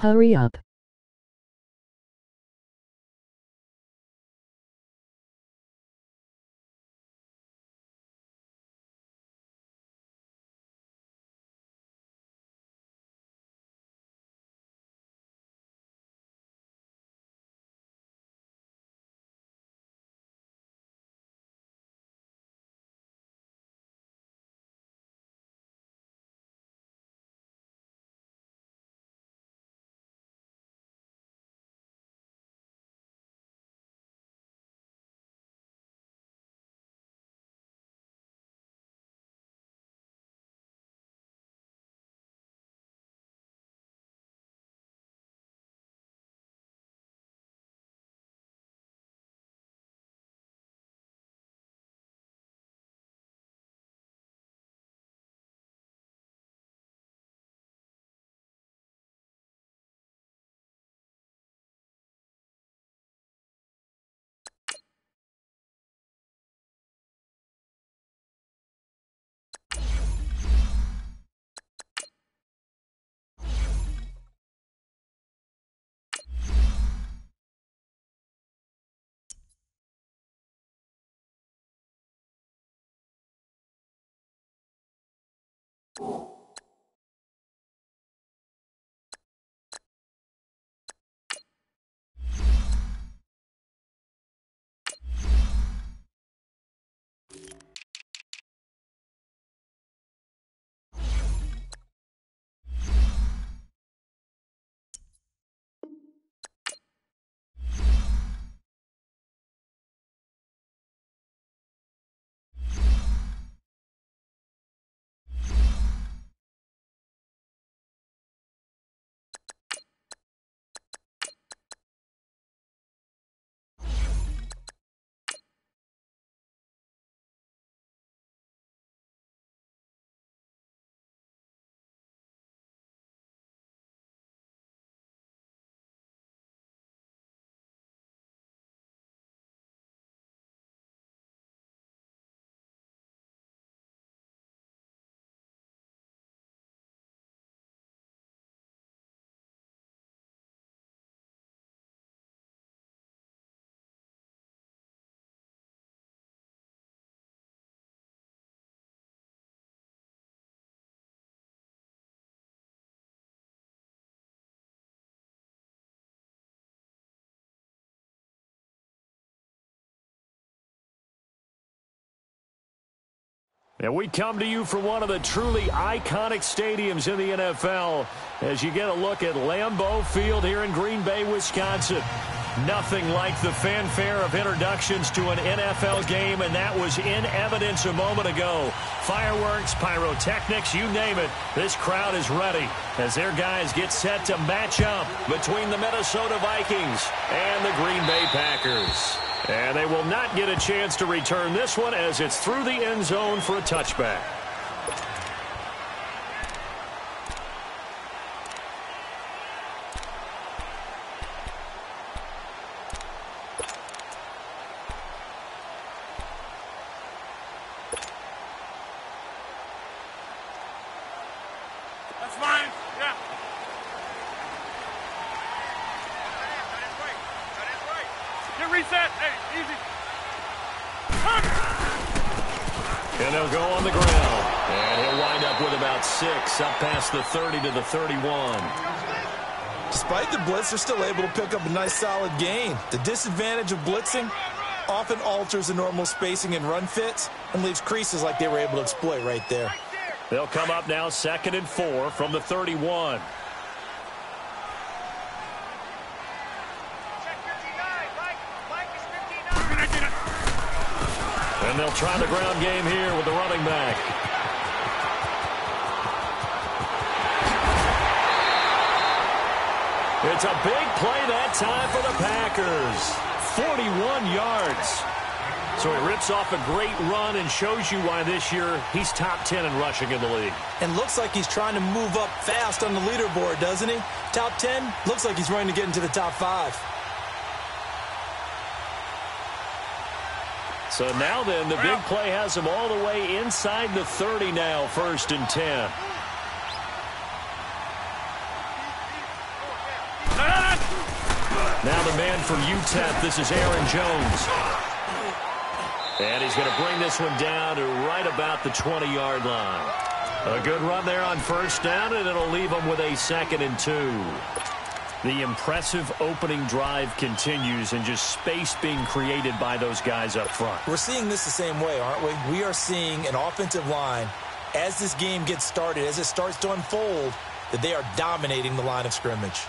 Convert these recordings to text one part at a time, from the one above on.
Hurry up. And we come to you from one of the truly iconic stadiums in the NFL as you get a look at Lambeau Field here in Green Bay, Wisconsin. Nothing like the fanfare of introductions to an NFL game, and that was in evidence a moment ago. Fireworks, pyrotechnics, you name it, this crowd is ready as their guys get set to match up between the Minnesota Vikings and the Green Bay Packers. And they will not get a chance to return this one as it's through the end zone for a touchback. That's mine. Yeah. Get reset. Hey, easy. And they'll go on the ground. And he'll wind up with about 6 up past the 30 to the 31. Despite the blitz, they're still able to pick up a nice solid gain. The disadvantage of blitzing often alters the normal spacing and run fits and leaves creases like they were able to exploit right there. They'll come up now 2nd and 4 from the 31. And they'll try the ground game here with the running back. It's a big play that time for the Packers. 41 yards. So he rips off a great run and shows you why this year he's top 10 in rushing in the league. And looks like he's trying to move up fast on the leaderboard, doesn't he? Top 10, looks like he's running to get into the top 5. So now then, the big play has him all the way inside the 30 now, 1st and 10. Now the man from UTEP, this is Aaron Jones. And he's going to bring this one down to right about the 20-yard line. A good run there on first down, and it'll leave them with a 2nd and 2. The impressive opening drive continues, and just space being created by those guys up front. We're seeing this the same way, aren't we? We are seeing an offensive line, as this game gets started, as it starts to unfold, that they are dominating the line of scrimmage.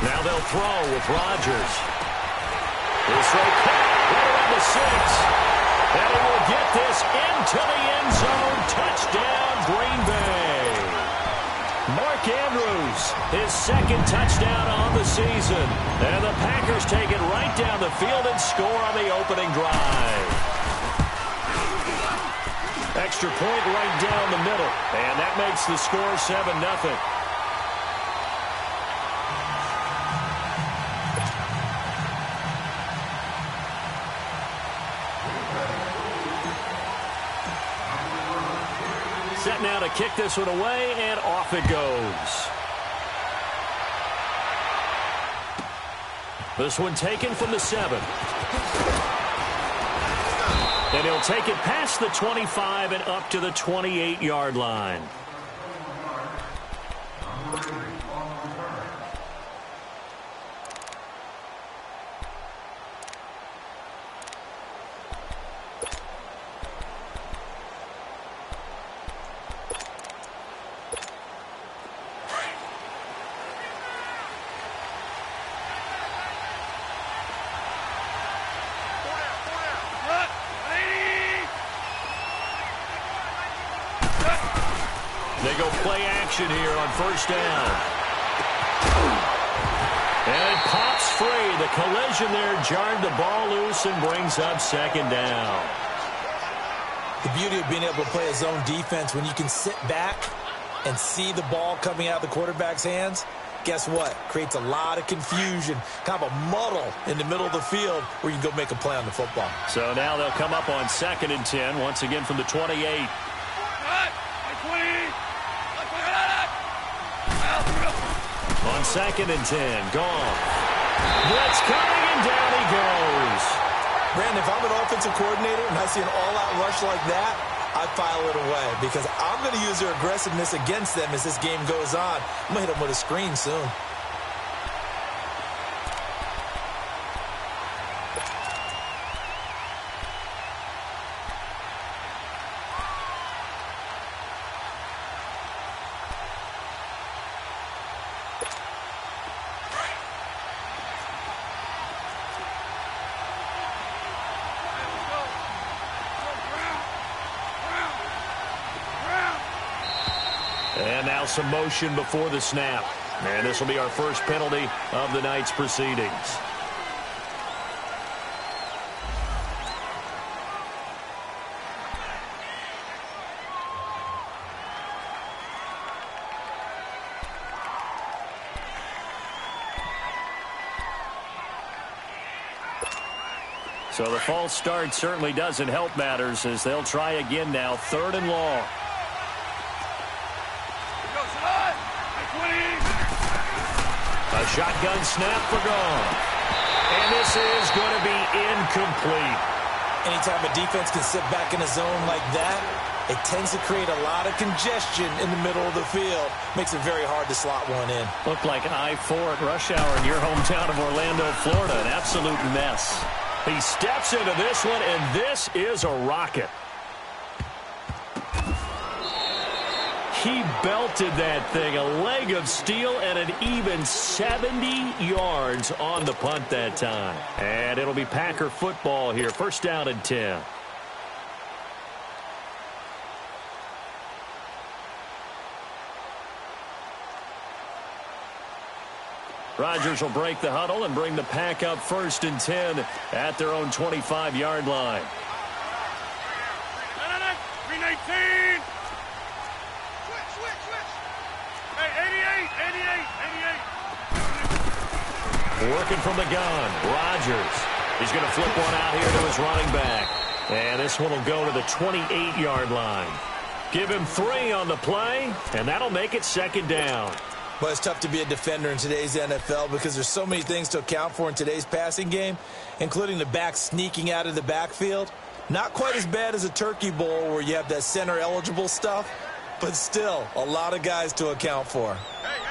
Now they'll throw with Rodgers. He'll throw right around the 6. And he will get this into the end zone. Touchdown, Green Bay. Mark Andrews, his 2nd touchdown on the season. And the Packers take it right down the field and score on the opening drive. Extra point right down the middle. And that makes the score 7-0. Set now to kick this one away, and off it goes. This one taken from the 7. And he'll take it past the 25 and up to the 28-yard line. They go play action here on first down. And it pops free. The collision there jarred the ball loose and brings up 2nd down. The beauty of being able to play a zone defense, when you can sit back and see the ball coming out of the quarterback's hands, guess what? Creates a lot of confusion, kind of a muddle in the middle of the field where you can go make a play on the football. So now they'll come up on 2nd and 10, once again from the 28. On 2nd and 10, gone. Blitz coming, and down he goes. Brandon, if I'm an offensive coordinator and I see an all-out rush like that, I file it away because I'm going to use their aggressiveness against them as this game goes on. I'm going to hit them with a screen soon. And now some motion before the snap. And this will be our first penalty of the night's proceedings. So the false start certainly doesn't help matters as they'll try again now, 3rd and long. A shotgun snap for gone. And this is going to be incomplete. Anytime a defense can sit back in a zone like that, it tends to create a lot of congestion in the middle of the field. Makes it very hard to slot one in. Looked like I-4 at rush hour in your hometown of Orlando, Florida. An absolute mess. He steps into this one, and this is a rocket. He belted that thing, a leg of steel, and an even 70 yards on the punt that time. And it'll be Packer football here. 1st down and 10. Rodgers will break the huddle and bring the Pack up 1st and 10 at their own 25-yard line. 319. Working from the gun, Rodgers. He's going to flip one out here to his running back. And this one will go to the 28-yard line. Give him 3 on the play, and that'll make it second down. Well, it's tough to be a defender in today's NFL because there's so many things to account for in today's passing game, including the back sneaking out of the backfield. Not quite as bad as a turkey bowl where you have that center-eligible stuff, but still a lot of guys to account for. Hey.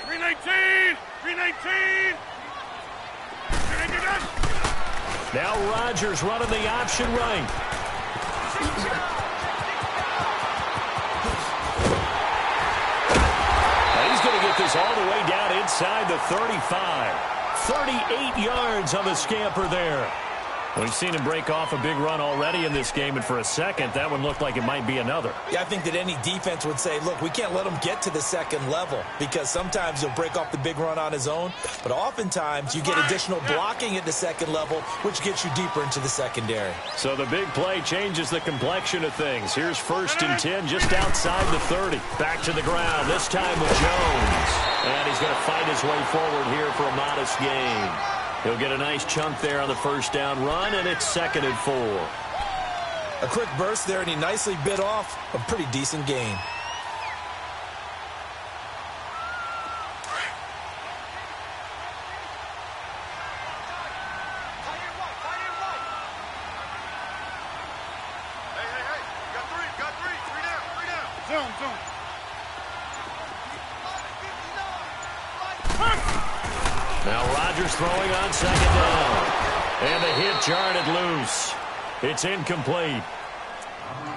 319! 319! Now Rodgers running the option right. He's going to get this all the way down inside the 35. 38 yards on the scamper there. We've seen him break off a big run already in this game, and for a second, that one looked like it might be another. Yeah, I think that any defense would say, look, we can't let him get to the second level because sometimes he'll break off the big run on his own, but oftentimes you get additional blocking at the second level, which gets you deeper into the secondary. So the big play changes the complexion of things. Here's 1st and 10 just outside the 30. Back to the ground, this time with Jones. And he's going to fight his way forward here for a modest gain. He'll get a nice chunk there on the first down run, and it's 2nd and 4. A quick burst there, and he nicely bit off a pretty decent gain. Hey. Got three. 3 down. Zone. Now Rodgers throwing on 2nd down. And the hit jarred it loose. It's incomplete.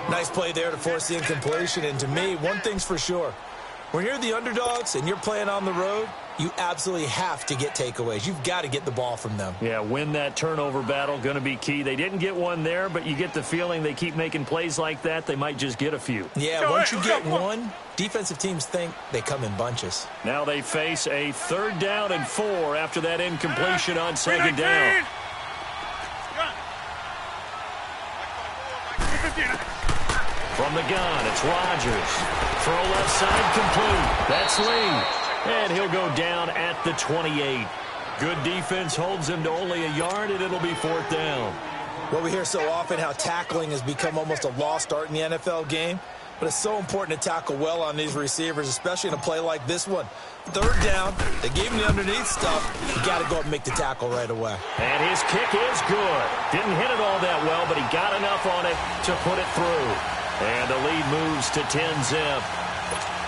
Nice play there to force the incompletion. And to me, one thing's for sure. When you're the underdogs and you're playing on the road, you absolutely have to get takeaways. You've got to get the ball from them. Yeah, win that turnover battle, going to be key. They didn't get one there, but you get the feeling they keep making plays like that, they might just get a few. Yeah, once you get one, defensive teams think they come in bunches. Now they face a 3rd down and 4 after that incompletion on 2nd down. From the gun, it's Rodgers. Throw left side complete. That's Lee. And he'll go down at the 28. Good defense holds him to only a yard, and it'll be 4th down. Well, we hear so often how tackling has become almost a lost art in the NFL game. But it's so important to tackle well on these receivers, especially in a play like this one. 3rd down, they gave him the underneath stuff. You got to go up and make the tackle right away. And his kick is good. Didn't hit it all that well, but he got enough on it to put it through. And the lead moves to 10-zip.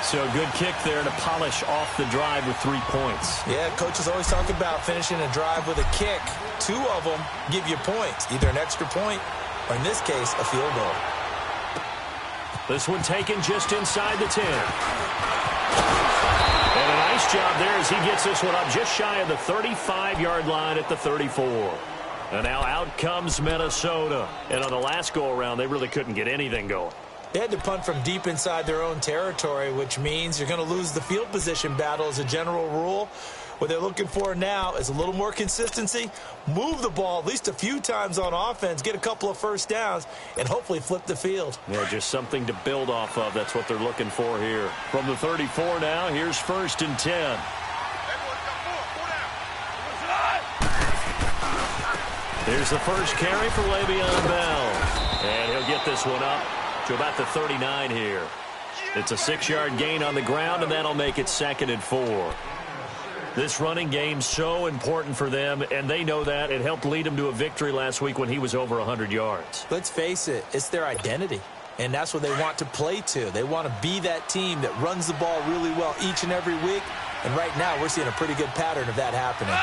So a good kick there to polish off the drive with 3 points. Yeah, coaches always talk about finishing a drive with a kick. 2 of them give you points, either an extra point or, in this case, a field goal. This one taken just inside the 10. And a nice job there as he gets this one up just shy of the 35-yard line at the 34. And now out comes Minnesota. And on the last go-around, they really couldn't get anything going. They had to punt from deep inside their own territory, which means you're going to lose the field position battle as a general rule. What they're looking for now is a little more consistency, move the ball at least a few times on offense, get a couple of first downs, and hopefully flip the field. Yeah, just something to build off of. That's what they're looking for here. From the 34 now, here's 1st and 10. Here's the first carry for Le'Veon Bell. And he'll get this one up to about the 39 here. It's a 6-yard gain on the ground, and that'll make it 2nd and 4. This running game's so important for them, and they know that. It helped lead them to a victory last week when he was over 100 yards. Let's face it, it's their identity, and that's what they want to play to. They want to be that team that runs the ball really well each and every week, and right now we're seeing a pretty good pattern of that happening.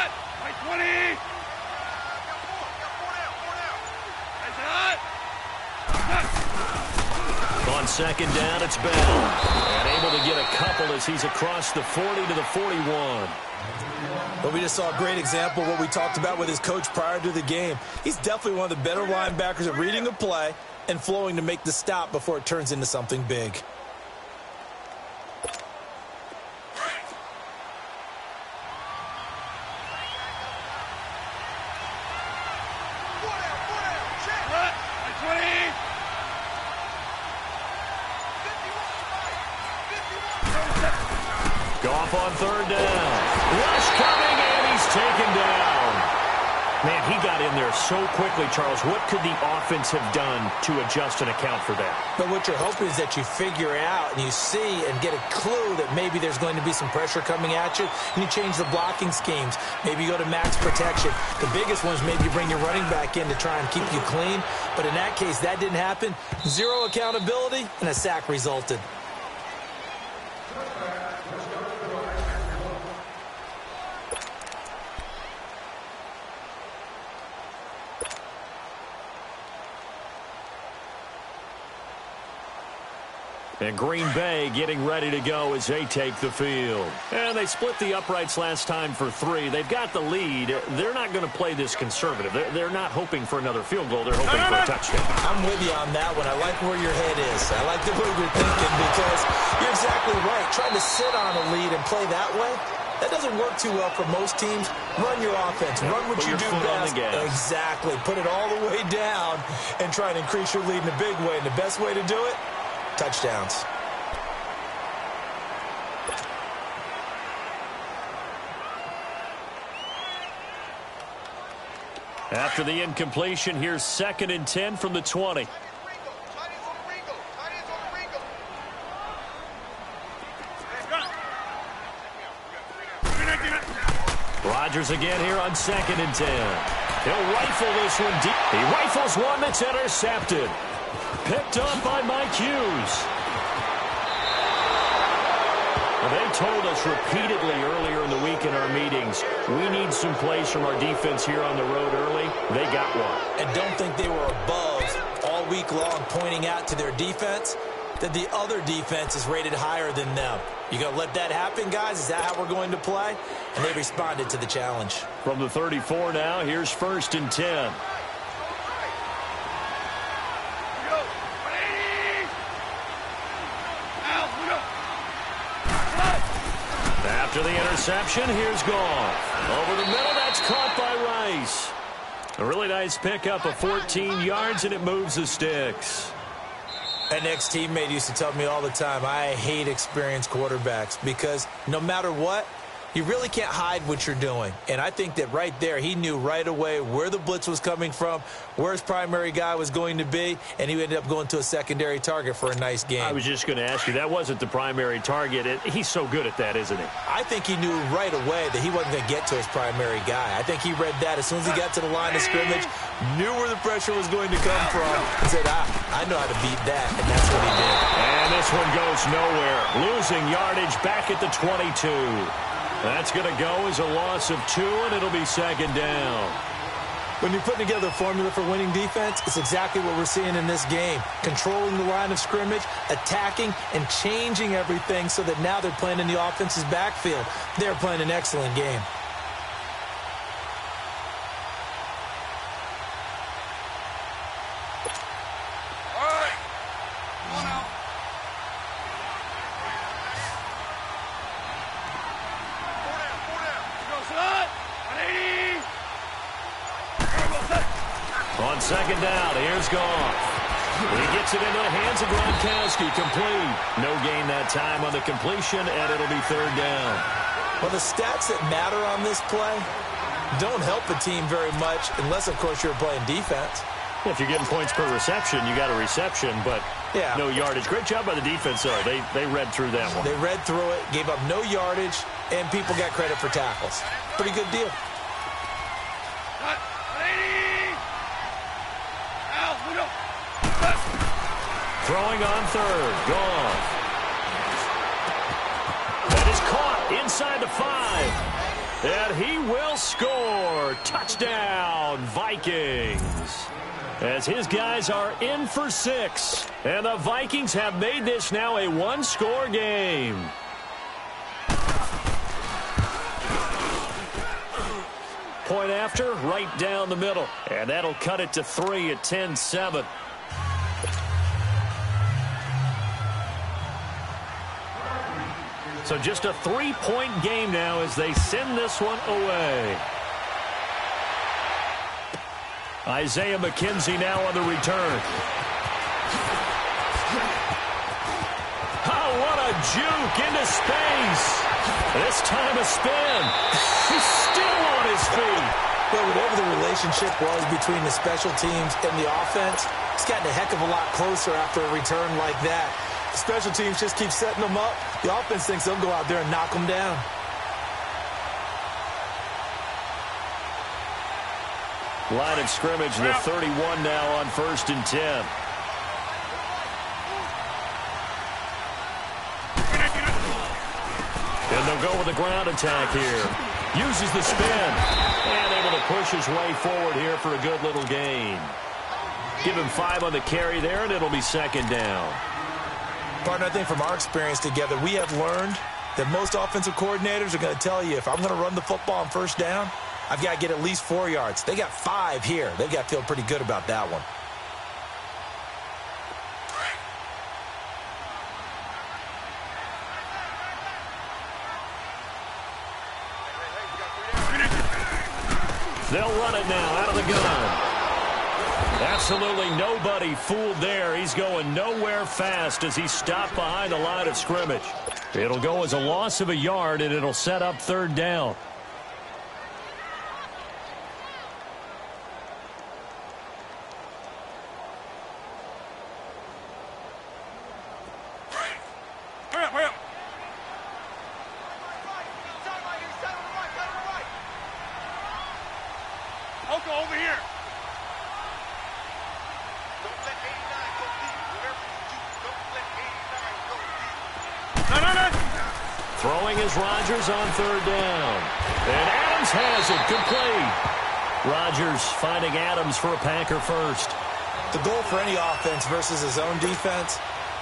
20! On 2nd down, it's Bell. And able to get a couple as he's across the 40 to the 41. Well, we just saw a great example of what we talked about with his coach prior to the game. He's definitely one of the better linebackers at reading a play and flowing to make the stop before it turns into something big. Goff on 3rd down. Rush coming, and he's taken down. Man, he got in there so quickly, Charles. What could the offense have done to adjust and account for that? But what you're hoping is that you figure out and you see and get a clue that maybe there's going to be some pressure coming at you, and you change the blocking schemes. Maybe you go to max protection. The biggest one is maybe you bring your running back in to try and keep you clean. But in that case, that didn't happen. Zero accountability, and a sack resulted. And Green Bay getting ready to go as they take the field. And they split the uprights last time for 3. They've got the lead. They're not going to play this conservative. They're not hoping for another field goal. They're hoping for a touchdown. I'm with you on that one. I like where your head is. I like the way you're thinking because you're exactly right. Trying to sit on a lead and play that way, that doesn't work too well for most teams. Run your offense. Run what you do best. Exactly. Put it all the way down and try and increase your lead in a big way. And the best way to do it, touchdowns. After the incompletion, here's 2nd and 10 from the 20. Rodgers again here on 2nd and 10. He'll rifle this one deep. He rifles one that's intercepted. Picked up by Mike Hughes. Well, they told us repeatedly earlier in the week in our meetings, we need some plays from our defense here on the road early. They got one. And don't think they were above all week long pointing out to their defense that the other defense is rated higher than them. You going to let that happen, guys? Is that how we're going to play? And they responded to the challenge. From the 34 now, here's 1st and 10. After the interception, here's Goff. Over the middle, that's caught by Rice. A really nice pickup of 14 yards, and it moves the sticks. An ex-teammate used to tell me all the time, I hate experienced quarterbacks because no matter what, you really can't hide what you're doing. And I think that right there, he knew right away where the blitz was coming from, where his primary guy was going to be, and he ended up going to a secondary target for a nice game. I was just going to ask you, that wasn't the primary target. He's so good at that, isn't he? I think he knew right away that he wasn't going to get to his primary guy. I think he read that as soon as he got to the line of scrimmage, knew where the pressure was going to come from, and said, I know how to beat that, and that's what he did. And this one goes nowhere. Losing yardage back at the 22. That's going to go as a loss of 2, and it'll be 2nd down. When you're putting together a formula for winning defense, it's exactly what we're seeing in this game. Controlling the line of scrimmage, attacking, and changing everything so that now they're playing in the offense's backfield. They're playing an excellent game. On 2nd down, here's Goff. He gets it into the hands of Gronkowski, complete. No gain that time on the completion, and it'll be 3rd down. Well, the stats that matter on this play don't help a team very much unless, of course, you're playing defense. If you're getting points per reception, you got a reception, but no yardage. Great job by the defense, though. They read through that one. They read through it, gave up no yardage, and people got credit for tackles. Pretty good deal. Throwing on 3rd. Goff. That is caught inside the 5. And he will score. Touchdown, Vikings. As his guys are in for 6. And the Vikings have made this now a 1-score game. Point after, right down the middle. And that'll cut it to 3 at 10-7. So just a 3-point game now as they send this one away. Isaiah McKenzie now on the return. Oh, what a juke into space. This time a spin. He's still on his feet. Well, whatever the relationship was between the special teams and the offense, it's gotten a heck of a lot closer after a return like that. The special teams just keep setting them up. The offense thinks they'll go out there and knock them down. Line of scrimmage, the 31 now on 1st and 10. And they'll go with a ground attack here. Uses the spin. And able to push his way forward here for a good little gain. Give him 5 on the carry there, and it'll be 2nd down. Partner, I think from our experience together, we have learned that most offensive coordinators are going to tell you, if I'm going to run the football on 1st down, I've got to get at least 4 yards. They got 5 here. They've got to feel pretty good about that one. They'll run it now out of the gun. Absolutely nobody fooled there. He's going nowhere fast as he stopped behind the line of scrimmage. It'll go as a loss of a yard, and it'll set up 3rd down. Over here. Throwing is Rodgers on 3rd down. And Adams has it complete. Rodgers finding Adams for a Packer first. The goal for any offense versus his own defense,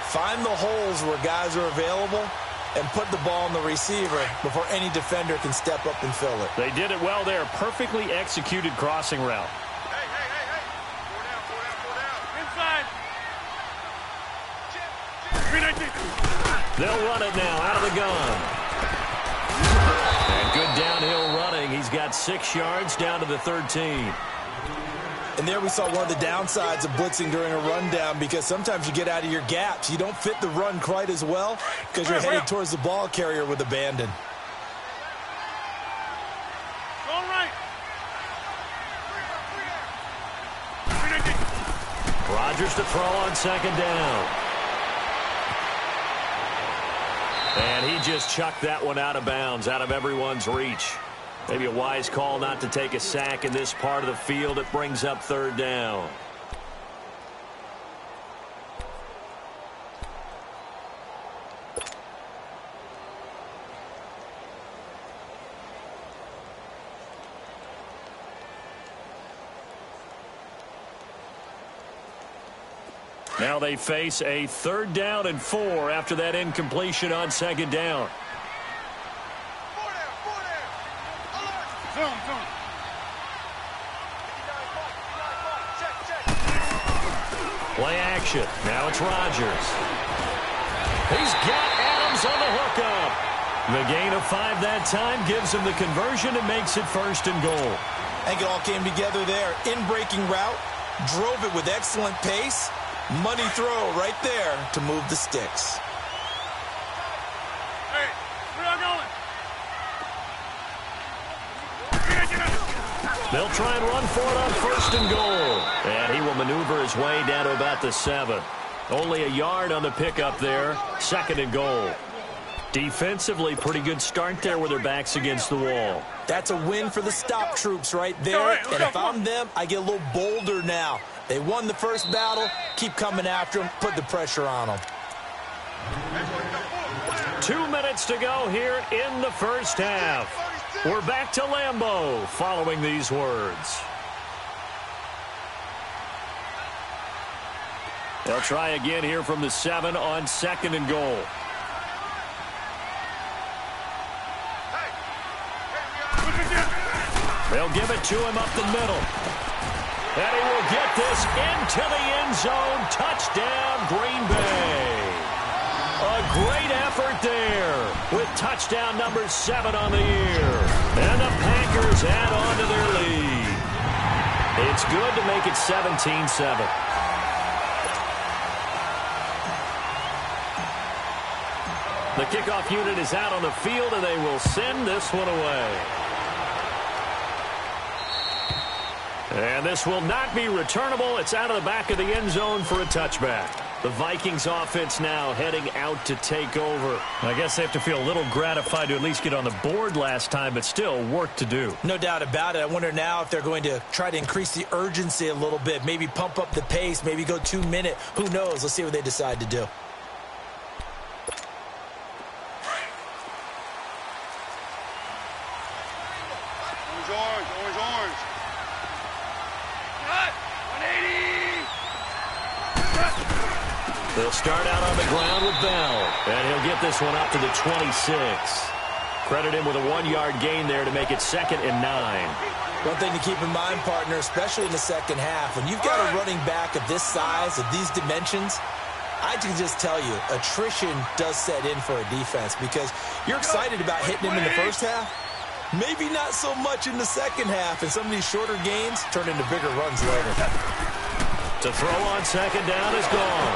find the holes where guys are available and put the ball in the receiver before any defender can step up and fill it. They did it well there. Perfectly executed crossing route. Hey. 4 down. Inside. They'll run it now out of the gun. And good downhill running. He's got 6 yards down to the 13. And there we saw one of the downsides of blitzing during a rundown, because sometimes you get out of your gaps. You don't fit the run quite as well because you're headed towards the ball carrier with abandon. All right. Rodgers to throw on 2nd down. And he just chucked that one out of bounds, out of everyone's reach. Maybe a wise call not to take a sack in this part of the field. It brings up 3rd down. Now they face a 3rd down and 4 after that incompletion on 2nd down. 4 down. Alert. Zone. Play action. Now it's Rodgers. He's got Adams on the hookup. The gain of 5 that time gives him the conversion and makes it 1st and goal. I think it all came together there. In-breaking route, drove it with excellent pace. Money throw right there to move the sticks. Hey, where y'all going? They'll try and run for it on 1st and goal. And he will maneuver his way down to about the 7. Only a yard on the pickup there. 2nd and goal. Defensively, pretty good start there with their backs against the wall. That's a win for the stop troops right there. And if I'm them, I get a little bolder now. They won the first battle. Keep coming after them. Put the pressure on them. 2 minutes to go here in the first half. We're back to Lambeau following these words. They'll try again here from the 7 on 2nd and goal. They'll give it to him up the middle. And he will get this into the end zone. Touchdown, Green Bay. A great effort there with touchdown number 7 on the year. And the Packers add on to their lead. It's good to make it 17-7. The kickoff unit is out on the field, and they will send this one away. And this will not be returnable. It's out of the back of the end zone for a touchback. The Vikings offense now heading out to take over. I guess they have to feel a little gratified to at least get on the board last time, but still work to do. No doubt about it. I wonder now if they're going to try to increase the urgency a little bit, maybe pump up the pace, maybe go 2 minute. Who knows? Let's see what they decide to do. Orange. Cut! 180! They'll start out on the ground with Bell, and he'll get this one up to the 26. Credit him with a 1-yard gain there to make it 2nd and 9. One thing to keep in mind, partner, especially in the second half, when you've got a running back of this size, of these dimensions, I can just tell you, attrition does set in for a defense because you're excited about hitting him in the first half. Maybe not so much in the second half, and some of these shorter gains turn into bigger runs later. To throw on 2nd down is gone.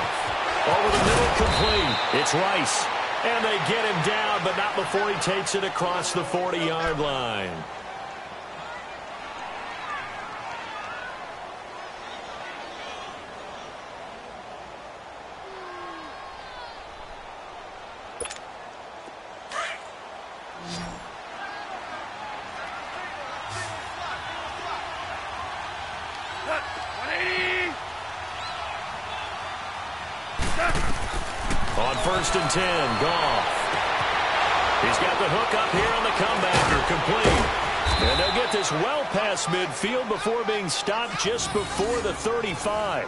Over the middle, complete. It's Rice. And they get him down, but not before he takes it across the 40-yard line. On 1st and 10, Goff. He's got the hook up here on the comebacker, complete. And they'll get this well past midfield before being stopped just before the 35.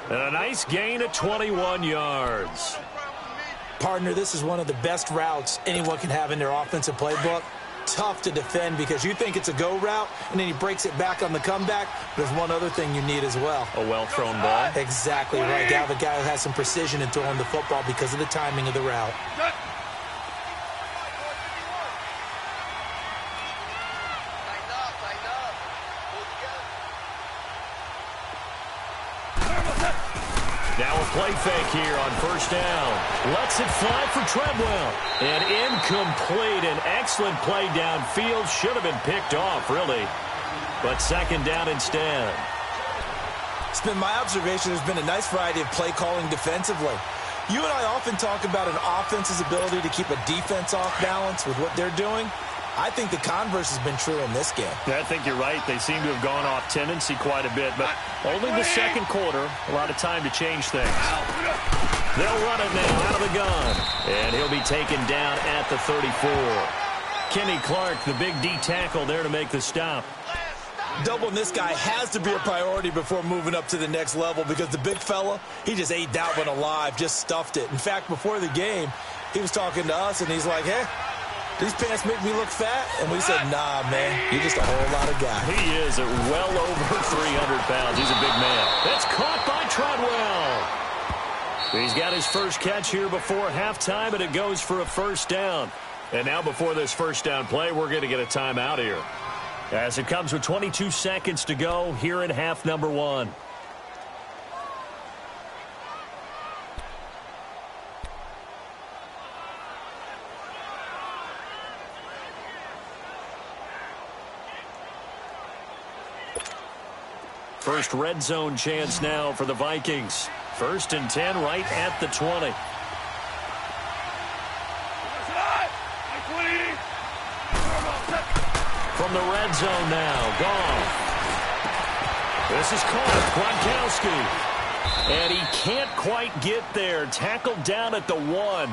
And a nice gain of 21 yards. Partner, this is one of the best routes anyone can have in their offensive playbook. Tough to defend because you think it's a go route, and then he breaks it back on the comeback. There's one other thing you need as well. A well-thrown ball. Exactly right. You have a guy who has some precision in throwing the football because of the timing of the route. Now a play fake here on 1st down. Lets it fly for Treadwell. And incomplete. An excellent play downfield. Should have been picked off, really. But 2nd down instead. It's been my observation there's been a nice variety of play calling defensively. You and I often talk about an offense's ability to keep a defense off balance with what they're doing. I think the converse has been true in this game. I think you're right. They seem to have gone off tendency quite a bit, but only the 2nd quarter. A lot of time to change things. They'll run it now out of the gun, and he'll be taken down at the 34. Kenny Clark, the big D tackle there to make the stop. Doubling this guy has to be a priority before moving up to the next level because the big fella, he just ate that one alive, just stuffed it. In fact, before the game, he was talking to us, and he's like, hey, these pants make me look fat? And we said, nah, man, you're just a whole lot of guy. He is at well over 300 pounds. He's a big man. It's caught by Treadwell. He's got his first catch here before halftime, and it goes for a 1st down. And now before this 1st down play, we're going to get a timeout here. As it comes with 22 seconds to go here in half number 1. First red zone chance now for the Vikings. 1st and 10 right at the 20. From the red zone now, Goff. This is caught, Gronkowski. And he can't quite get there. Tackled down at the 1.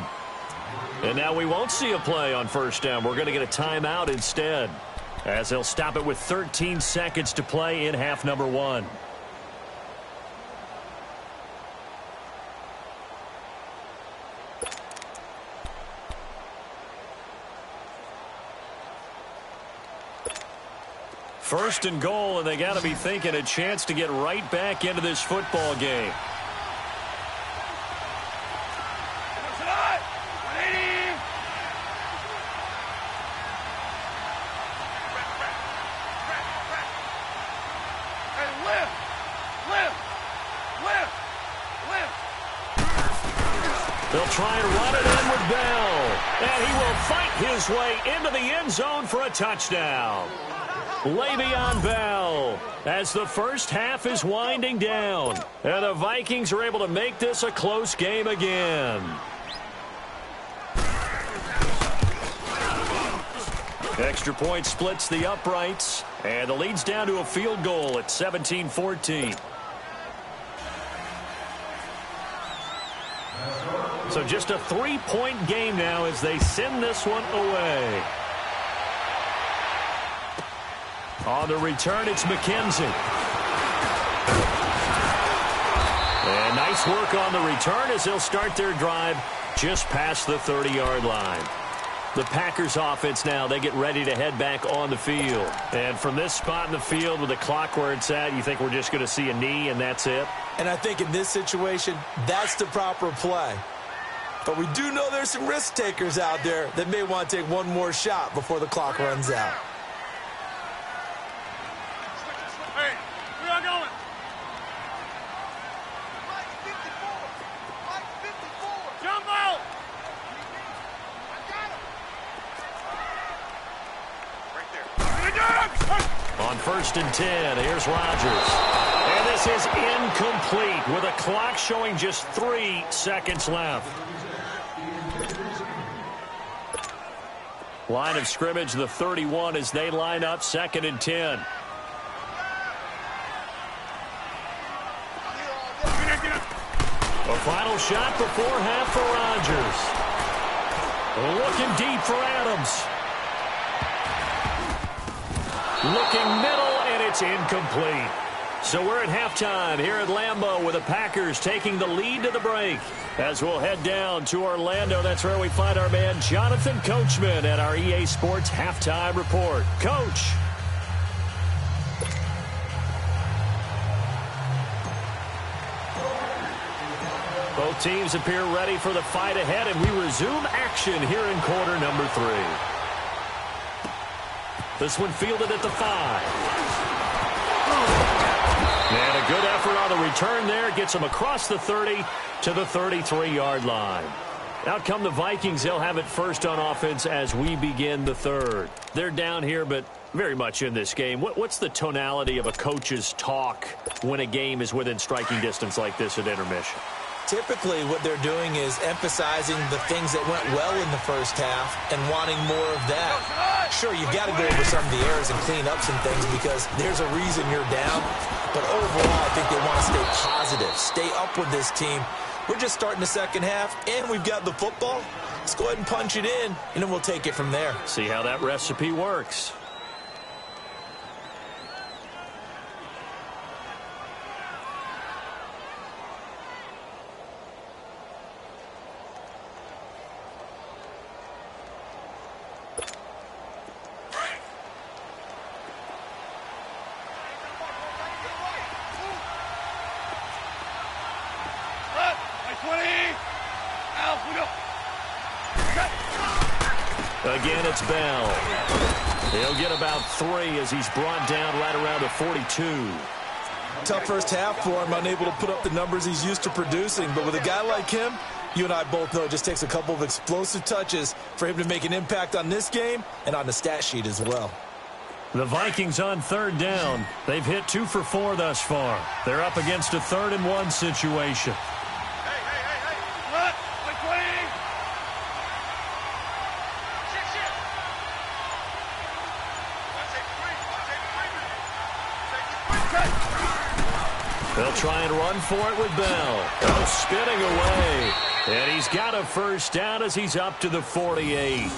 And now we won't see a play on 1st down. We're going to get a timeout instead, as they'll stop it with 13 seconds to play in half number 1. First and goal, and they got to be thinking a chance to get right back into this football game. They'll try and run it in with Bell. And he will fight his way into the end zone for a touchdown. Le'Veon Bell as the first half is winding down. And the Vikings are able to make this a close game again. Extra point splits the uprights, and the lead's down to a field goal at 17-14. So just a 3-point game now as they send this one away. On the return, it's McKenzie. And nice work on the return as they'll start their drive just past the 30-yard line. The Packers offense now, they get ready to head back on the field. And from this spot in the field with the clock where it's at, you think we're just going to see a knee and that's it? And I think in this situation, that's the proper play. But we do know there's some risk takers out there that may want to take one more shot before the clock runs out. Hey, we are going. Jump out. Right there. On 1st and 10, here's Rodgers. And this is incomplete with a clock showing just 3 seconds left. Line of scrimmage, the 31 as they line up 2nd and 10. A final shot before half for Rodgers. Looking deep for Adams. Looking middle, and it's incomplete. So we're at halftime here at Lambeau with the Packers taking the lead to the break. As we'll head down to Orlando, that's where we find our man Jonathan Coachman at our EA Sports Halftime Report. Coach. Both teams appear ready for the fight ahead, and we resume action here in quarter number 3. This one fielded at the 5. And a good effort on the return there. Gets him across the 30 to the 33-yard line. Out come the Vikings. They'll have it first on offense as we begin the third. They're down here, but very much in this game. What's the tonality of a coach's talk when a game is within striking distance like this at intermission? Typically, what they're doing is emphasizing the things that went well in the first half and wanting more of that. Sure, you've got to go over some of the errors and clean up some things because there's a reason you're down. But overall, I think they want to stay positive, stay up with this team. We're just starting the second half, and we've got the football. Let's go ahead and punch it in, and then we'll take it from there. See how that recipe works. Again, it's Bell. He'll get about 3 as he's brought down right around the 42. Tough first half for him, unable to put up the numbers he's used to producing. But with a guy like him, you and I both know it just takes a couple of explosive touches for him to make an impact on this game and on the stat sheet as well. The Vikings on 3rd down. They've hit 2 for 4 thus far. They're up against a 3rd and 1 situation. They'll try and run for it with Bell. Oh, spinning away. And he's got a first down as he's up to the 48.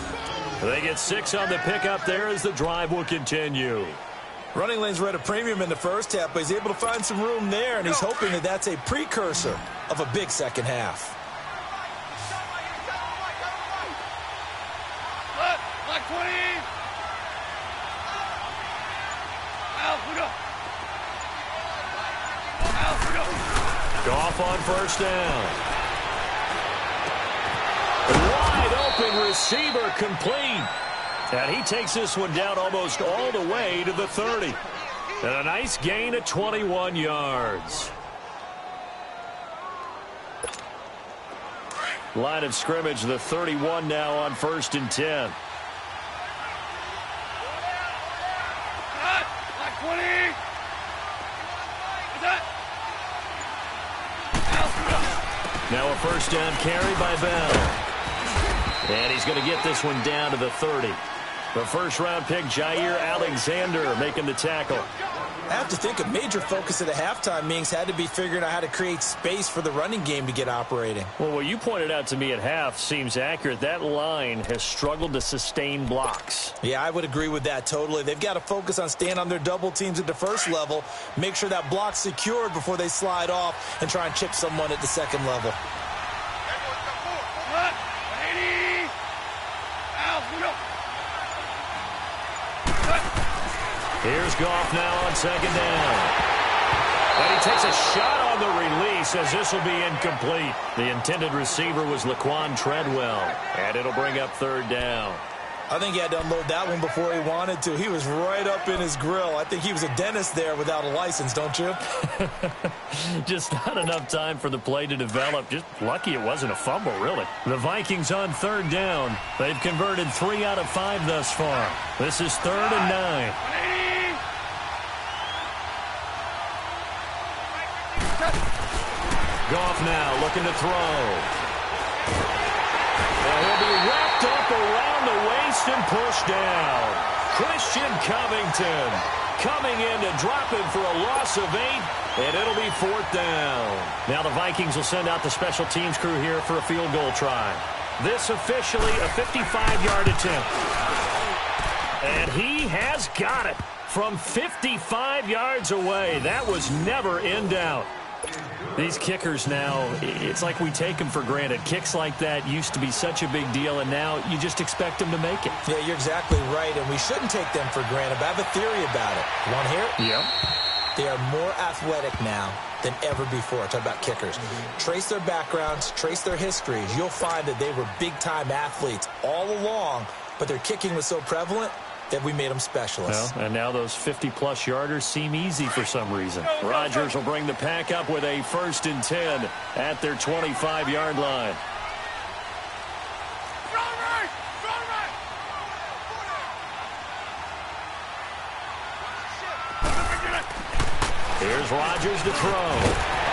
They get 6 on the pickup there as the drive will continue. Running lanes were at a premium in the first half, but he's able to find some room there, and he's hoping that that's a precursor of a big second half. Goff on first down. Wide open receiver complete. And he takes this one down almost all the way to the 30. And a nice gain of 21 yards. Line of scrimmage, the 31 now on 1st and 10. Now a first down carry by Bell. And he's going to get this one down to the 30. The first-round pick, Jair Alexander, making the tackle. I have to think a major focus at the halftime meetings had to be figuring out how to create space for the running game to get operating. Well, what you pointed out to me at half seems accurate. That line has struggled to sustain blocks. Yeah, I would agree with that totally. They've got to focus on staying on their double teams at the first level, make sure that block's secured before they slide off and try and chip someone at the second level. Here's Goff now on second down. And he takes a shot on the release as this will be incomplete. The intended receiver was Laquan Treadwell. And it'll bring up third down. I think he had to unload that one before he wanted to. He was right up in his grill. I think he was a dentist there without a license, don't you? Just not enough time for the play to develop. Just lucky it wasn't a fumble, really. The Vikings on third down. They've converted 3 out of 5 thus far. This is 3rd and 9. Goff now looking to throw. And he'll be wrapped up around the waist and pushed down. Christian Covington coming in to drop him for a loss of 8, and it'll be 4th down. Now the Vikings will send out the special teams crew here for a field goal try. This officially a 55-yard attempt. And he has got it from 55 yards away. That was never in doubt. These kickers now, it's like we take them for granted. Kicks like that used to be such a big deal, and now you just expect them to make it. Yeah, you're exactly right, and we shouldn't take them for granted, but I have a theory about it. You want to hear it? Yep. They are more athletic now than ever before. Talk about kickers. Trace their backgrounds, trace their histories. You'll find that they were big-time athletes all along, but their kicking was so prevalent that we made them specialists. Well, and now those 50-plus yarders seem easy for some reason. Rodgers will bring the pack up with a 1st and 10 at their 25-yard line. Here's Rodgers to throw.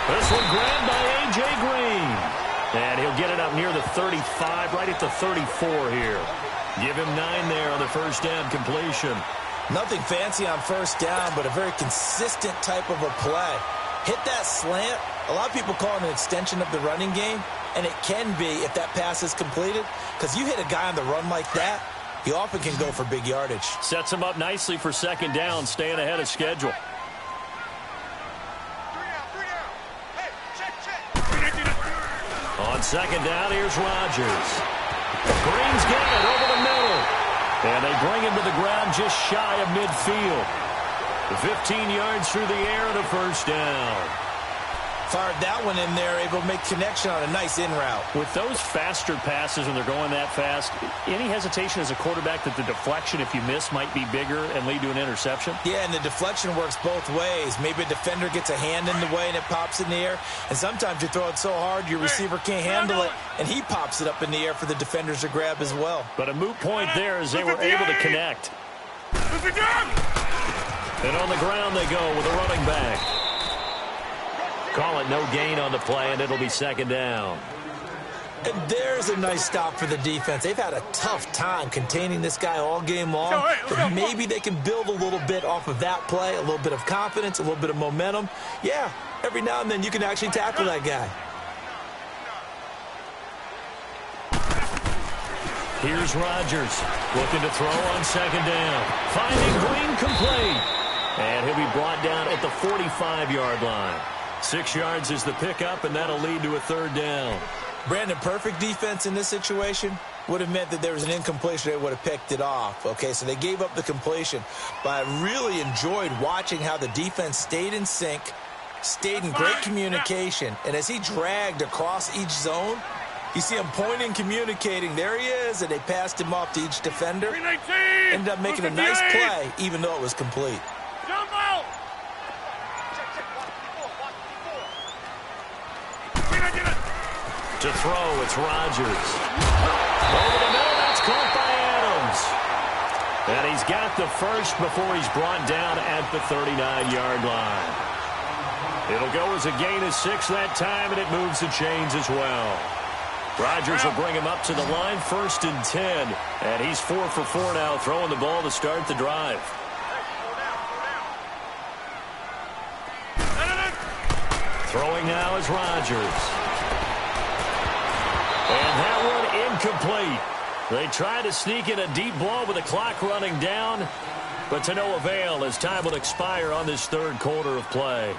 This one grabbed by A.J. Green. And he'll get it up near the 35, right at the 34 here. Give him 9 there on the first down completion. Nothing fancy on first down, but a very consistent type of a play. Hit that slant. A lot of people call it an extension of the running game, and it can be if that pass is completed, because you hit a guy on the run like that, he often can go for big yardage. Sets him up nicely for second down, staying ahead of schedule. On second down, here's Rodgers. Green's got it over the middle. And they bring him to the ground just shy of midfield. 15 yards through the air and a first down. Fired that one in there, able to make connection on a nice in route. With those faster passes when they're going that fast, any hesitation as a quarterback that the deflection, if you miss, might be bigger and lead to an interception? Yeah, and the deflection works both ways. Maybe a defender gets a hand in the way and it pops in the air. And sometimes you throw it so hard your receiver can't handle it, and he pops it up in the air for the defenders to grab as well. But a moot point there as they were able to connect. And on the ground they go with a running back. Call it no gain on the play, and it'll be second down. And there's a nice stop for the defense. They've had a tough time containing this guy all game long, but maybe they can build a little bit off of that play, a little bit of confidence, a little bit of momentum. Yeah, every now and then you can actually tackle that guy. Here's Rodgers looking to throw on second down. Finding Green complete. And he'll be brought down at the 45-yard line. 6 yards is the pickup, and that'll lead to a third down. Brandon, perfect defense in this situation would have meant that there was an incompletion. They would have picked it off. Okay, so they gave up the completion. But I really enjoyed watching how the defense stayed in sync, stayed in great communication. And as he dragged across each zone, you see him pointing, communicating. There he is, and they passed him off to each defender. Ended up making a nice play, even though it was complete. To throw, it's Rodgers. Over the middle, that's caught by Adams. And he's got the first before he's brought down at the 39-yard line. It'll go as a gain of 6 that time, and it moves the chains as well. Rodgers will bring him up to the line, 1st and 10. And he's 4 for 4 now, throwing the ball to start the drive. Throwing now is Rodgers. And that one incomplete. They try to sneak in a deep ball with the clock running down, but to no avail as time will expire on this 3rd quarter of play.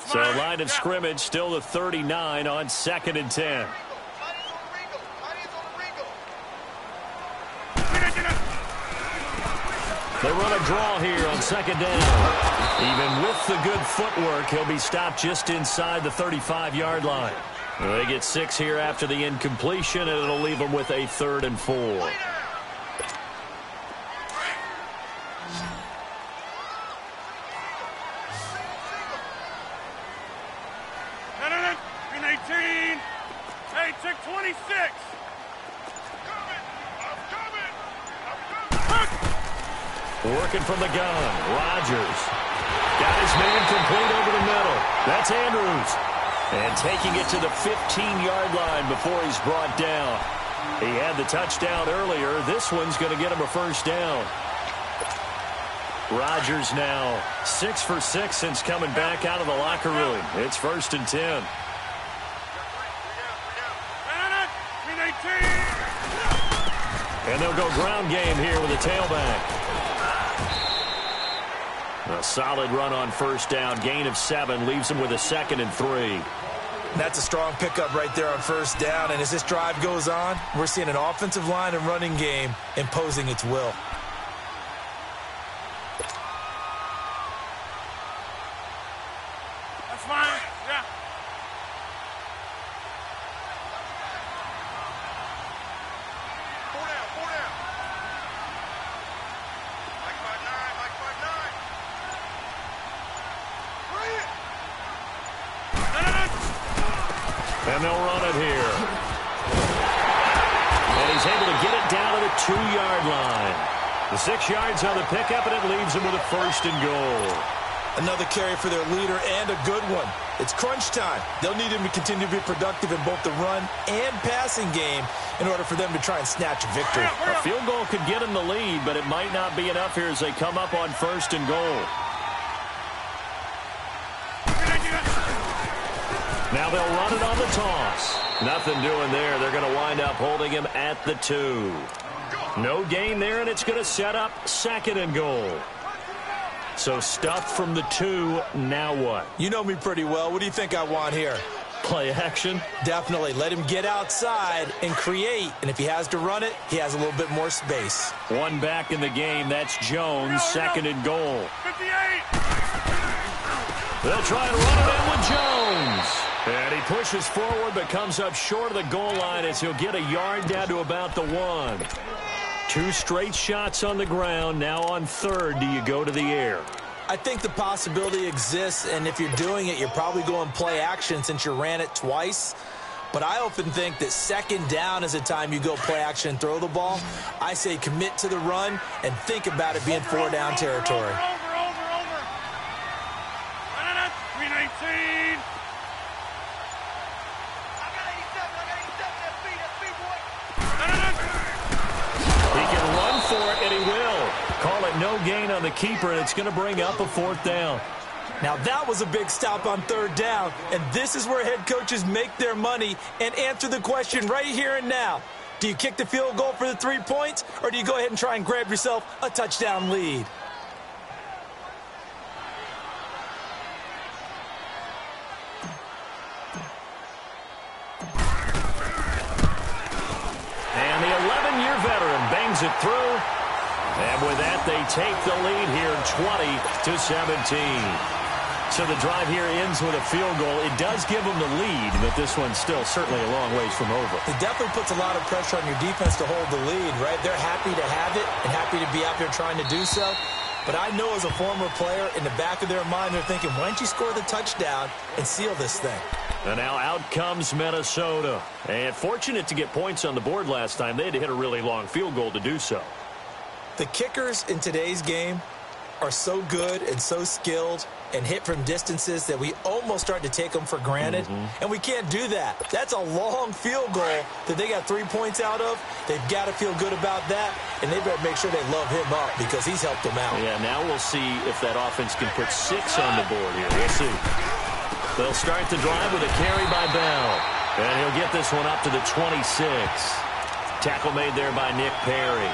So line of scrimmage still the 39 on 2nd and 10. They run a draw here on 2nd down. Even with the good footwork, he'll be stopped just inside the 35-yard line. They get 6 here after the incompletion, and it'll leave them with a 3rd and 4. Hey, check 26. Working from the gun, Rodgers. Got his man complete over the middle. That's Andrews. And taking it to the 15-yard line before he's brought down. He had the touchdown earlier. This one's going to get him a 1st down. Rodgers now 6 for 6 since coming back out of the locker room. It's 1st and 10. And they'll go ground game here with a tailback. A solid run on 1st down. Gain of 7 leaves him with a 2nd and 3. That's a strong pickup right there on 1st down. And as this drive goes on, we're seeing an offensive line and running game imposing its will. That's fine. Yeah. Four down. Like 5'9", And they'll run it here. And he's able to get it down to the 2-yard line. The 6 yards on the pickup, and it leaves him with a 1st and goal. Another carry for their leader, and a good one. It's crunch time. They'll need him to continue to be productive in both the run and passing game in order for them to try and snatch a victory. A field goal could get him the lead, but it might not be enough here as they come up on 1st and goal. Now they'll run it on the toss. Nothing doing there. They're going to wind up holding him at the 2. No gain there, and it's going to set up 2nd and goal. So stuffed from the 2, now what? You know me pretty well. What do you think I want here? Play action? Definitely. Let him get outside and create. And if he has to run it, he has a little bit more space. One back in the game. That's Jones. 2nd and goal. 58. They'll try and run it in with Jones. And he pushes forward but comes up short of the goal line as he'll get a yard down to about the 1. 2 straight shots on the ground. Now on 3rd, do you go to the air? I think the possibility exists, and if you're doing it, you're probably going play action since you ran it twice. But I often think that 2nd down is a time you go play action and throw the ball. I say commit to the run and think about it being 4-down territory. Over. 319. He can run for it, and he will. Call it no gain on the keeper, and it's going to bring up a 4th down. Now that was a big stop on 3rd down, and this is where head coaches make their money and answer the question right here and now. Do you kick the field goal for the 3 points, or do you go ahead and try and grab yourself a touchdown lead? And the 11-year veteran bangs it through. And with that, they take the lead here 20-17. So the drive here ends with a field goal. It does give them the lead, but this one's still certainly a long ways from over. It definitely puts a lot of pressure on your defense to hold the lead, right? They're happy to have it and happy to be out there trying to do so. But I know as a former player, in the back of their mind, they're thinking, why don't you score the touchdown and seal this thing? And now out comes Minnesota. And fortunate to get points on the board last time. They had to hit a really long field goal to do so. The kickers in today's game are so good and so skilled and hit from distances that we almost start to take them for granted. And we can't do that. That's a long field goal that they got 3 points out of. They've got to feel good about that, and they better make sure they love him up because he's helped them out. Yeah, now we'll see if that offense can put 6 on the board here. We'll see. They'll start the drive with a carry by Bell. And he'll get this one up to the 26. Tackle made there by Nick Perry.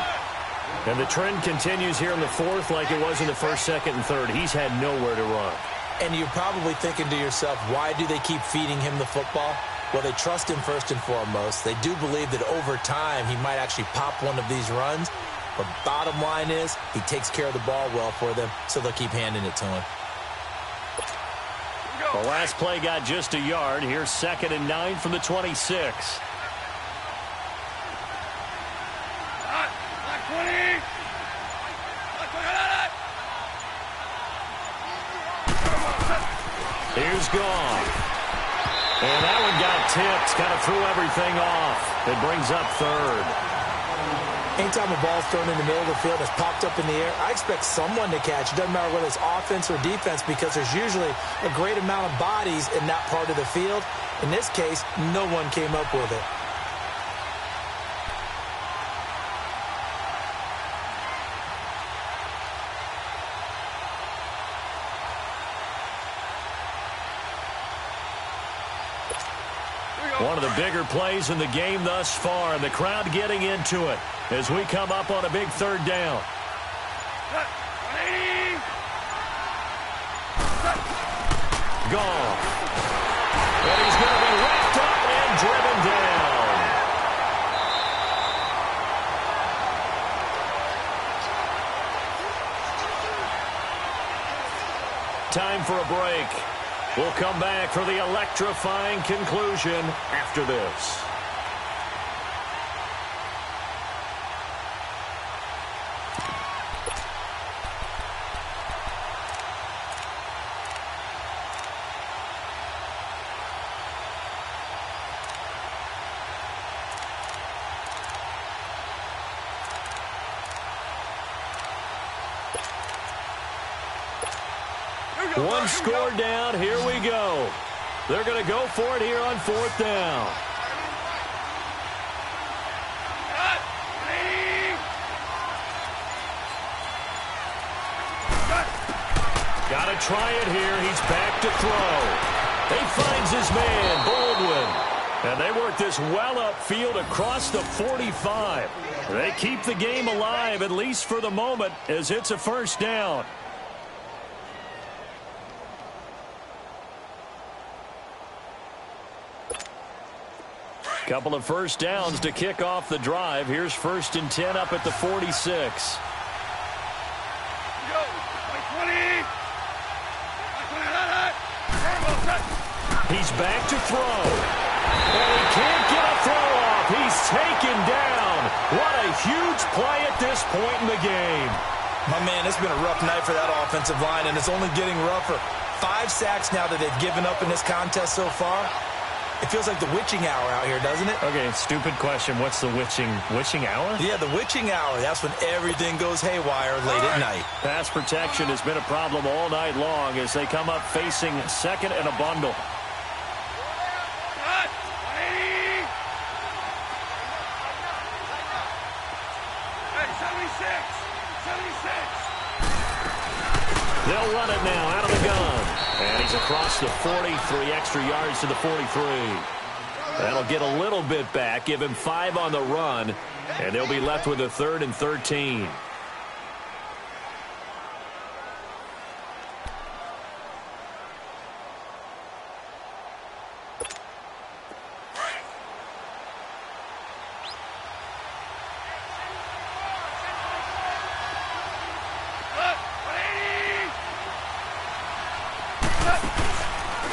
And the trend continues here in the fourth like it was in the first, second, and third. He's had nowhere to run. And you're probably thinking to yourself, why do they keep feeding him the football? Well, they trust him first and foremost. They do believe that over time he might actually pop one of these runs. But bottom line is he takes care of the ball well for them, so they'll keep handing it to him. The last play got just a yard. Here's 2nd and 9 from the 26. Here's gone. And that one got tipped. Kind of threw everything off. It brings up 3rd. Anytime a ball's thrown in the middle of the field that's popped up in the air, I expect someone to catch. It doesn't matter whether it's offense or defense because there's usually a great amount of bodies in that part of the field. In this case, no one came up with it. One of the bigger plays in the game thus far, and the crowd getting into it as we come up on a big 3rd down. Gone. And he's going to be wrapped up and driven down. Time for a break. We'll come back for the electrifying conclusion after this. One score down. Here we go. They're going to go for it here on 4th down. Got to try it here. He's back to throw. He finds his man, Baldwin. And they work this well upfield across the 45. They keep the game alive, at least for the moment, as it's a 1st down. Couple of 1st downs to kick off the drive. Here's 1st and 10 up at the 46. He's back to throw. And he can't get a throw off. He's taken down. What a huge play at this point in the game. My man, it's been a rough night for that offensive line, and it's only getting rougher. 5 sacks now that they've given up in this contest so far. It feels like the witching hour out here, doesn't it? Okay, stupid question. What's the witching hour? Yeah, the witching hour. That's when everything goes haywire late at night. Pass protection has been a problem all night long as they come up facing 2nd and a bundle. They'll run it now out of the gun. And he's across the 40, 3 extra yards to the 43. That'll get a little bit back, give him 5 on the run, and they'll be left with a 3rd and 13.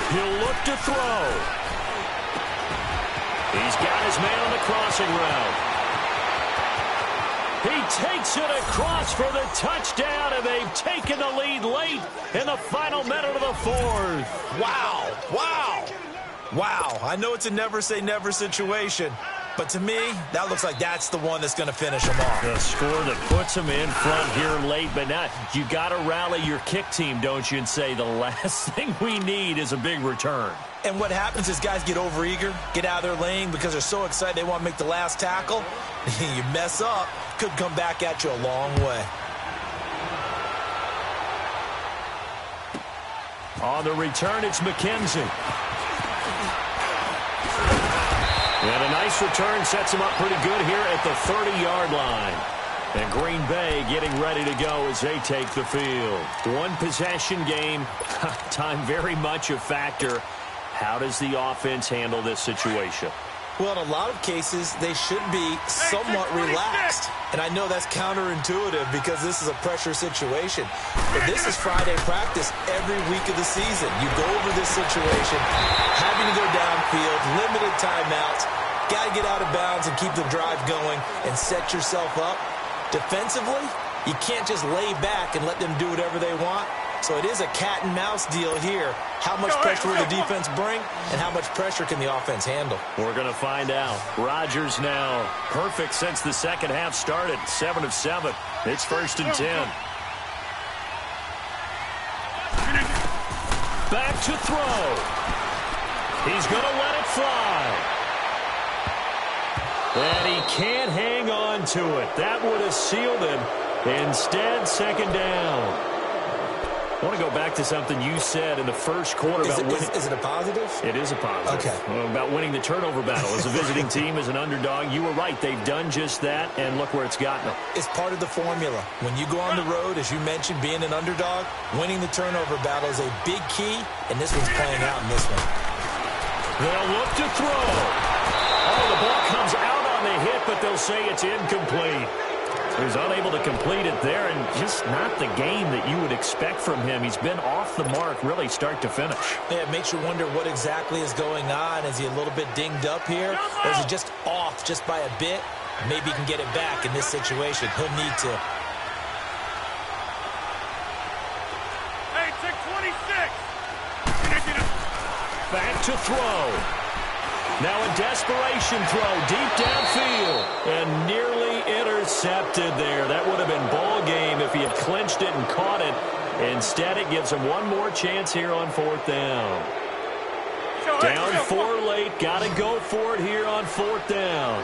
He'll look to throw. He's got his man on the crossing route. He takes it across for the touchdown, and they've taken the lead late in the final minute of the 4th. Wow. Wow. Wow, I know it's a never say never situation, but to me, that looks like that's the one that's going to finish them off. The score that puts them in front here late, but now you got to rally your kick team, don't you, and say the last thing we need is a big return. And what happens is guys get overeager, get out of their lane because they're so excited they want to make the last tackle. You mess up, could come back at you a long way. On the return, it's McKenzie. And a nice return sets him up pretty good here at the 30-yard line. And Green Bay getting ready to go as they take the field. One possession game, time very much a factor. How does the offense handle this situation? Well, in a lot of cases, they should be somewhat relaxed. And I know that's counterintuitive because this is a pressure situation. But this is Friday practice every week of the season. You go over this situation, having to go downfield, limited timeouts, got to get out of bounds and keep the drive going and set yourself up. Defensively, you can't just lay back and let them do whatever they want. So it is a cat and mouse deal here. How much pressure will the defense bring and how much pressure can the offense handle? We're going to find out. Rodgers now perfect since the second half started. 7 of 7. It's 1st and 10. Back to throw. He's going to let it fly. And he can't hang on to it. That would have sealed him. Instead, 2nd down. I want to go back to something you said in the first quarter about winning. Is it a positive? It is a positive. Okay. About winning the turnover battle as a visiting team, as an underdog. You were right. They've done just that, and look where it's gotten them. It's part of the formula. When you go on the road, as you mentioned, being an underdog, winning the turnover battle is a big key, and this one's playing out in this one. They'll look to throw. Oh, the ball comes out on the hit, but they'll say it's incomplete. He was unable to complete it there, and just not the game that you would expect from him. He's been off the mark, really, start to finish. Yeah, it makes you wonder what exactly is going on. Is he a little bit dinged up here, or is he just off just by a bit? Maybe he can get it back in this situation. He'll need to. Hey, take 26. Back to throw. Now a desperation throw deep downfield and nearly intercepted there. That would have been ball game if he had clinched it and caught it. Instead, it gives him one more chance here on 4th down. Down 4 late. Got to go for it here on 4th down.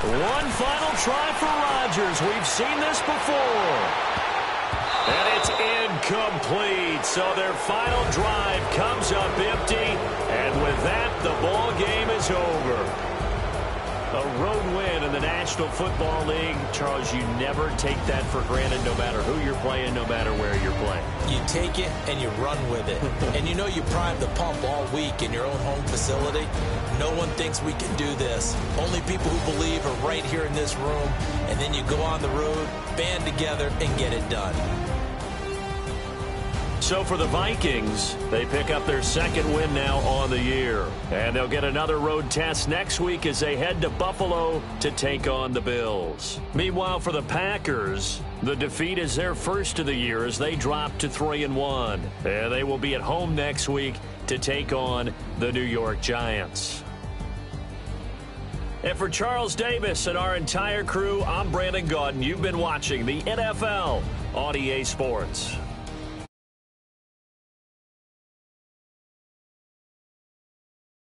One final try for Rodgers. We've seen this before. And it's incomplete. So their final drive comes up empty. And with that, the ball game is over. A road win in the National Football League. Charles, you never take that for granted no matter who you're playing, no matter where you're playing. You take it and you run with it. And you know you prime the pump all week in your own home facility. No one thinks we can do this. Only people who believe are right here in this room. And then you go on the road, band together, and get it done. So for the Vikings, they pick up their 2nd win now on the year. And they'll get another road test next week as they head to Buffalo to take on the Bills. Meanwhile, for the Packers, the defeat is their first of the year as they drop to 3-1. And they will be at home next week to take on the New York Giants. And for Charles Davis and our entire crew, I'm Brandon Gaudin. You've been watching the NFL on EA Sports.